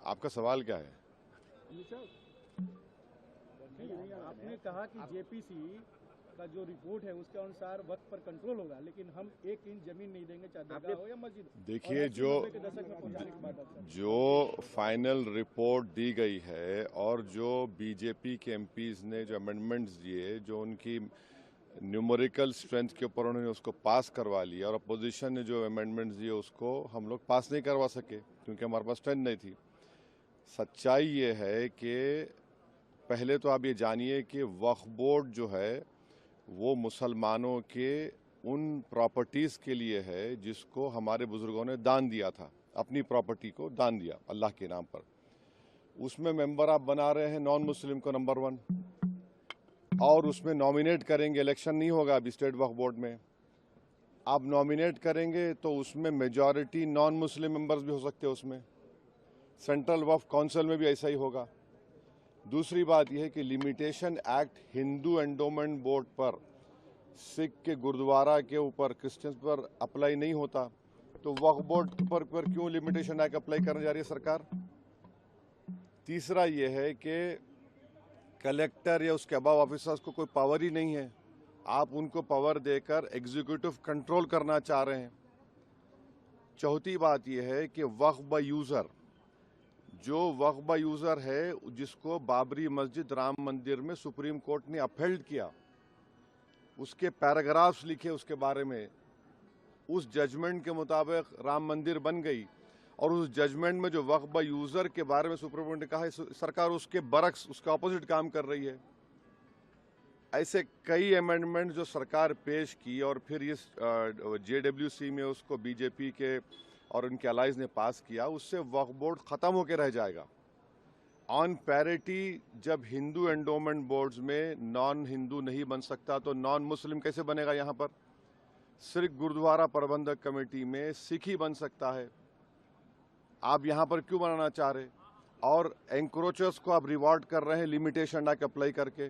आपका सवाल क्या है? आपने कहा कि जेपीसी का जो रिपोर्ट है उसके अनुसार वक्त पर कंट्रोल होगा, लेकिन हम 1 इंच जमीन नहीं देंगे, चाहे दरगाह हो या मस्जिद। देखिए, जो फाइनल रिपोर्ट दी गई है और जो बीजेपी के एमपीज ने जो अमेंडमेंट्स दिए, जो उनकी न्यूमेरिकल स्ट्रेंथ के ऊपर उन्होंने उसको पास करवा लिया, और अपोजिशन ने जो अमेंडमेंट्स दिए उसको हम लोग पास नहीं करवा सके क्योंकि हमारे पास स्ट्रेंथ नहीं थी। सच्चाई ये है कि पहले तो आप ये जानिए कि वक्फ बोर्ड जो है वो मुसलमानों के उन प्रॉपर्टीज़ के लिए है जिसको हमारे बुजुर्गों ने दान दिया था, अपनी प्रॉपर्टी को दान दिया अल्लाह के नाम पर। उसमें मेंबर आप बना रहे हैं नॉन मुस्लिम को नंबर 1, और उसमें नॉमिनेट करेंगे, इलेक्शन नहीं होगा अभी स्टेट वक्फ बोर्ड में। आप नॉमिनेट करेंगे तो उसमें मेजॉरिटी नॉन मुस्लिम मेंबर्स भी हो सकते हैं उसमें। सेंट्रल वक्फ काउंसिल में भी ऐसा ही होगा। दूसरी बात यह है कि limitation act Hindu endowment board पर, सिख के गुरुद्वारा के ऊपर, क्रिश्चियंस पर अप्लाई नहीं होता, तो वक्फ बोर्ड पर क्यों लिमिटेशन एक्ट अप्लाई करने जा रही है सरकार? तीसरा यह है कि कलेक्टर या उसके अबाव ऑफिसर्स को कोई पावर ही नहीं है, आप उनको पावर देकर एग्जीक्यूटिव कंट्रोल करना चाह रहे हैं। चौथी बात यह है कि वक्फ बाय यूजर, जो वक्फ बाय यूजर है जिसको बाबरी मस्जिद, राम मंदिर में सुप्रीम कोर्ट ने अपहेल्ड किया, उसके पैराग्राफ्स लिखे उसके बारे में, उस जजमेंट के मुताबिक राम मंदिर बन गई, और उस जजमेंट में जो वक्फ बाय यूजर के बारे में सुप्रीम कोर्ट ने कहा है, सरकार उसके बरक्स, उसके ऑपोजिट काम कर रही है। ऐसे कई अमेंडमेंट जो सरकार पेश की और फिर इस जेडब्ल्यूसी में उसको बीजेपी के और उनके अलाइज ने पास किया, उससे वक्फ बोर्ड खत्म होकर रह जाएगा। ऑन पैरिटी, जब हिंदू एंडोमेंट बोर्ड्स में नॉन हिंदू नहीं बन सकता तो नॉन मुस्लिम कैसे बनेगा? यहाँ पर सिर्फ गुरुद्वारा प्रबंधक कमेटी में सिख ही बन सकता है। आप यहाँ पर क्यों बनाना चाह रहे? और एंक्रोचर्स को आप रिवॉर्ड कर रहे हैं लिमिटेशन एक्ट अप्लाई करके।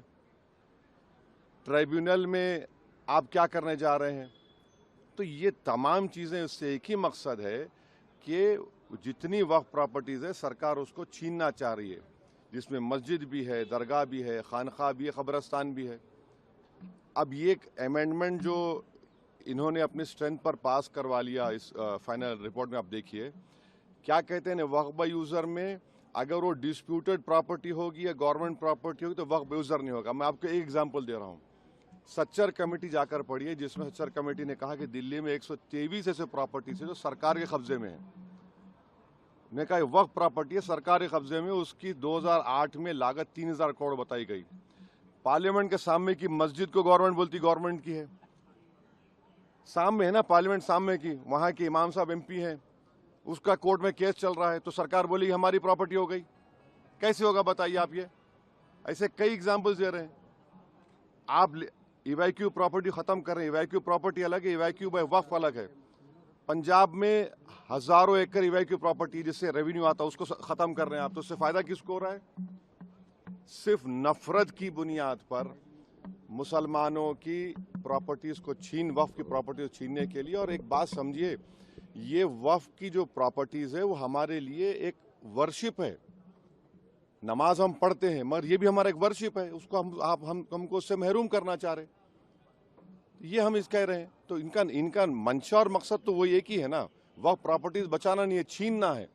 ट्राइब्यूनल में आप क्या करने जा रहे हैं? तो ये तमाम चीज़ें, उससे एक ही मकसद है कि जितनी वक्फ प्रॉपर्टीज़ है सरकार उसको छीनना चाह रही है, जिसमें मस्जिद भी है, दरगाह भी है, खानखा भी है, कब्रस्तान भी है। अब ये एक अमेंडमेंट जो इन्होंने अपनी स्ट्रेंथ पर पास करवा लिया, इस फाइनल रिपोर्ट में आप देखिए क्या कहते हैं, वक्फ बाय यूज़र में अगर वो डिस्प्यूटेड प्रॉपर्टी होगी या गवर्नमेंट प्रॉपर्टी होगी तो वक्फ बाय यूज़र नहीं होगा। मैं आपको एक एग्जाम्पल दे रहा हूँ, सच्चर कमेटी जाकर पढ़िए, जिसमें सच्चर कमेटी ने कहा कि दिल्ली में 123 ऐसे प्रॉपर्टीज है जो सरकार के कब्जे में है। ने कहा वक्फ प्रॉपर्टी है, सरकार के कब्जे में, उसकी 2008 में लागत 3000 करोड़ बताई गई। पार्लियामेंट के सामने की मस्जिद को गवर्नमेंट बोलती गवर्नमेंट की है, सामने है ना पार्लियामेंट सामने की, वहां के इमाम साहब एमपी हैं, उसका कोर्ट में केस चल रहा है, तो सरकार बोली हमारी प्रॉपर्टी हो गई। कैसे होगा बताइए आप? ये ऐसे कई एग्जाम्पल्स दे रहे हैं। आप इवैक्यू प्रॉपर्टी खत्म कर रहे हैं, इवैक्यू प्रॉपर्टी अलग है, इवैक्यू बाय वक्फ अलग है। पंजाब में हजारों एकड़ इवैक्यू प्रॉपर्टी जिससे रेवेन्यू आता है उसको खत्म कर रहे हैं आप, तो उससे फायदा किसको हो रहा है? सिर्फ नफरत की बुनियाद पर मुसलमानों की प्रॉपर्टीज को वक्फ की प्रॉपर्टीज छीनने के लिए। और एक बात समझिए, ये वक्फ की जो प्रॉपर्टीज है वो हमारे लिए एक वर्शिप है। नमाज हम पढ़ते हैं मगर ये भी हमारा एक वर्शिप है, उसको हमको उससे महरूम करना चाह रहे, ये हम इस कह रहे हैं। तो इनका मंशा और मकसद तो वो एक ही है ना, वक्फ प्रॉपर्टीज बचाना नहीं है, छीनना है।